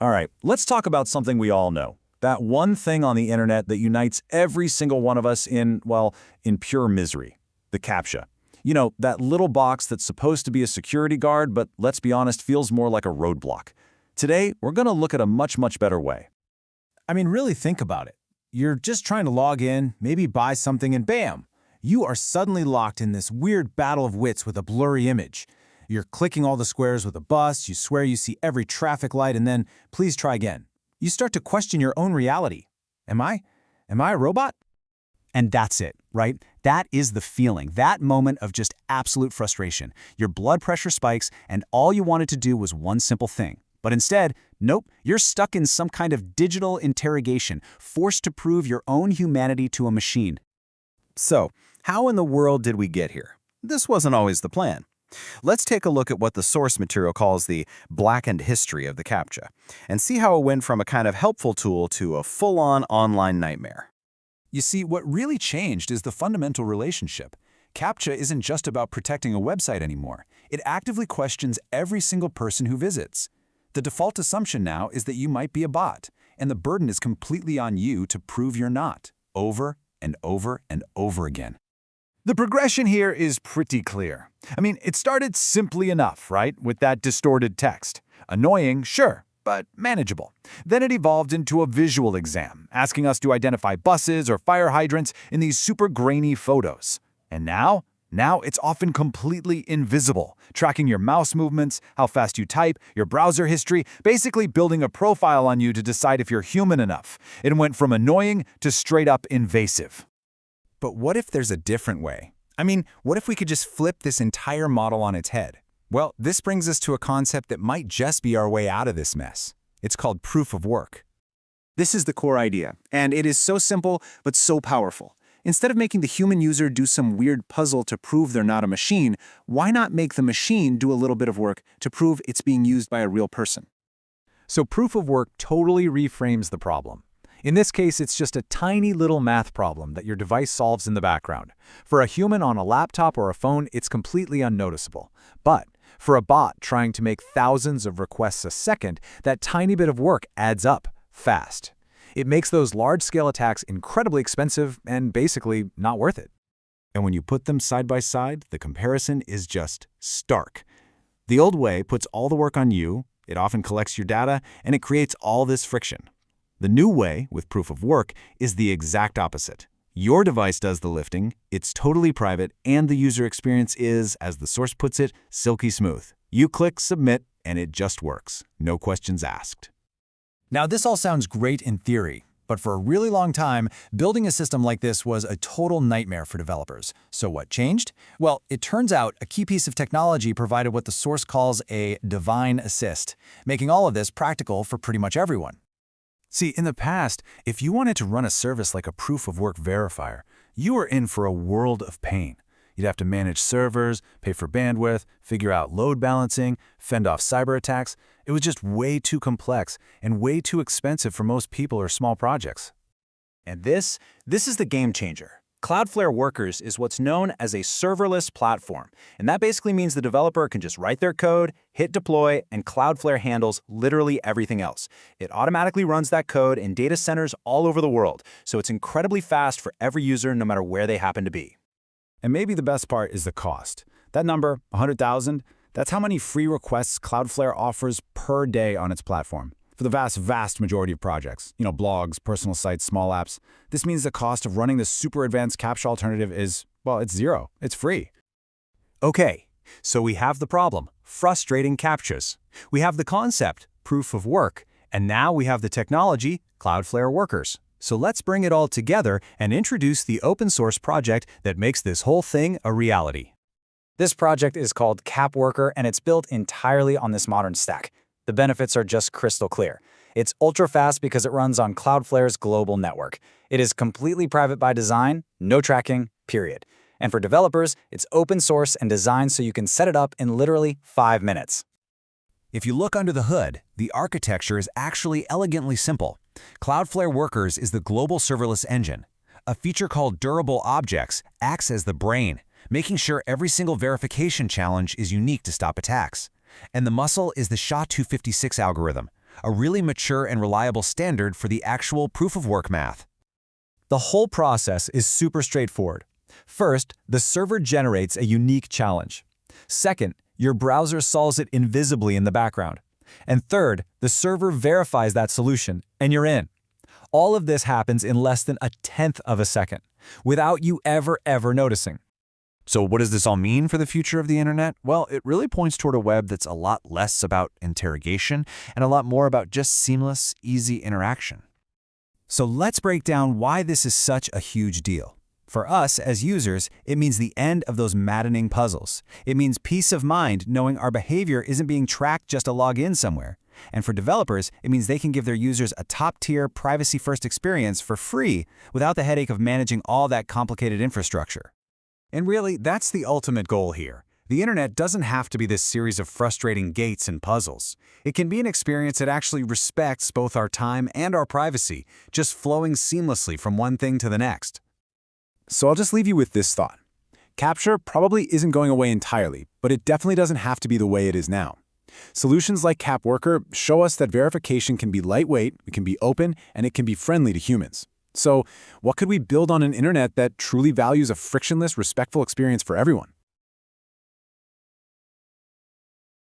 All right, let's talk about something we all know. That one thing on the internet that unites every single one of us in, well, in pure misery. The CAPTCHA. You know, that little box that's supposed to be a security guard, but let's be honest, feels more like a roadblock. Today, we're going to look at a much, much better way. I mean, really think about it. You're just trying to log in, maybe buy something, and bam! You are suddenly locked in this weird battle of wits with a blurry image. You're clicking all the squares with a bus, you swear you see every traffic light, and then, please try again. You start to question your own reality. Am I a robot? And that's it, right? That is the feeling, that moment of just absolute frustration. Your blood pressure spikes, and all you wanted to do was one simple thing. But instead, nope, you're stuck in some kind of digital interrogation, forced to prove your own humanity to a machine. So, how in the world did we get here? This wasn't always the plan. Let's take a look at what the source material calls the blackened history of the CAPTCHA, and see how it went from a kind of helpful tool to a full-on online nightmare. You see, what really changed is the fundamental relationship. CAPTCHA isn't just about protecting a website anymore. It actively questions every single person who visits. The default assumption now is that you might be a bot, and the burden is completely on you to prove you're not, over and over and over again. The progression here is pretty clear. I mean, it started simply enough, right, with that distorted text. Annoying, sure, but manageable. Then it evolved into a visual exam, asking us to identify buses or fire hydrants in these super grainy photos. And now it's often completely invisible, tracking your mouse movements, how fast you type, your browser history, basically building a profile on you to decide if you're human enough. It went from annoying to straight up invasive. But what if there's a different way? I mean, what if we could just flip this entire model on its head? Well, this brings us to a concept that might just be our way out of this mess. It's called proof of work. This is the core idea, and it is so simple but so powerful. Instead of making the human user do some weird puzzle to prove they're not a machine, why not make the machine do a little bit of work to prove it's being used by a real person? So proof of work totally reframes the problem. In this case, it's just a tiny little math problem that your device solves in the background. For a human on a laptop or a phone, it's completely unnoticeable. But for a bot trying to make thousands of requests a second, that tiny bit of work adds up fast. It makes those large-scale attacks incredibly expensive and basically not worth it. And when you put them side by side, the comparison is just stark. The old way puts all the work on you, it often collects your data, and it creates all this friction. The new way, with proof of work, is the exact opposite. Your device does the lifting, it's totally private, and the user experience is, as the source puts it, silky smooth. You click submit, and it just works. No questions asked. Now, this all sounds great in theory, but for a really long time, building a system like this was a total nightmare for developers. So what changed? Well, it turns out a key piece of technology provided what the source calls a divine assist, making all of this practical for pretty much everyone. See, in the past, if you wanted to run a service like a proof of work verifier, you were in for a world of pain. You'd have to manage servers, pay for bandwidth, figure out load balancing, fend off cyber attacks. It was just way too complex and way too expensive for most people or small projects. And this is the game changer. Cloudflare Workers is what's known as a serverless platform, and that basically means the developer can just write their code, hit deploy, and Cloudflare handles literally everything else. It automatically runs that code in data centers all over the world, so it's incredibly fast for every user no matter where they happen to be. And maybe the best part is the cost. That number, 100,000, that's how many free requests Cloudflare offers per day on its platform. For the vast majority of projects, blogs, personal sites, small apps, this means the cost of running the super advanced CAPTCHA alternative is, well, it's zero. It's free. Okay, so we have the problem, frustrating CAPTCHAs. We have the concept, proof of work, and now we have the technology, Cloudflare Workers. So let's bring it all together and introduce the open source project that makes this whole thing a reality. This project is called CapWorker, and it's built entirely on this modern stack. The benefits are just crystal clear. It's ultra-fast because it runs on Cloudflare's global network. It is completely private by design, no tracking, period. And for developers, it's open source and designed so you can set it up in literally 5 minutes. If you look under the hood, the architecture is actually elegantly simple. Cloudflare Workers is the global serverless engine. A feature called Durable Objects acts as the brain, making sure every single verification challenge is unique to stop attacks. And the muscle is the SHA-256 algorithm, a really mature and reliable standard for the actual proof-of-work math. The whole process is super straightforward. First, the server generates a unique challenge. Second, your browser solves it invisibly in the background. And third, the server verifies that solution, and you're in. All of this happens in less than 1/10 of a second, without you ever noticing. So what does this all mean for the future of the internet? Well, it really points toward a web that's a lot less about interrogation and a lot more about just seamless, easy interaction. So let's break down why this is such a huge deal. For us as users, it means the end of those maddening puzzles. It means peace of mind knowing our behavior isn't being tracked just to log in somewhere. And for developers, it means they can give their users a top-tier, privacy-first experience for free without the headache of managing all that complicated infrastructure. And really, that's the ultimate goal here. The internet doesn't have to be this series of frustrating gates and puzzles. It can be an experience that actually respects both our time and our privacy, just flowing seamlessly from one thing to the next. So I'll just leave you with this thought. CAPTCHA probably isn't going away entirely, but it definitely doesn't have to be the way it is now. Solutions like CAP Worker show us that verification can be lightweight, it can be open, and it can be friendly to humans. So what could we build on an internet that truly values a frictionless, respectful experience for everyone?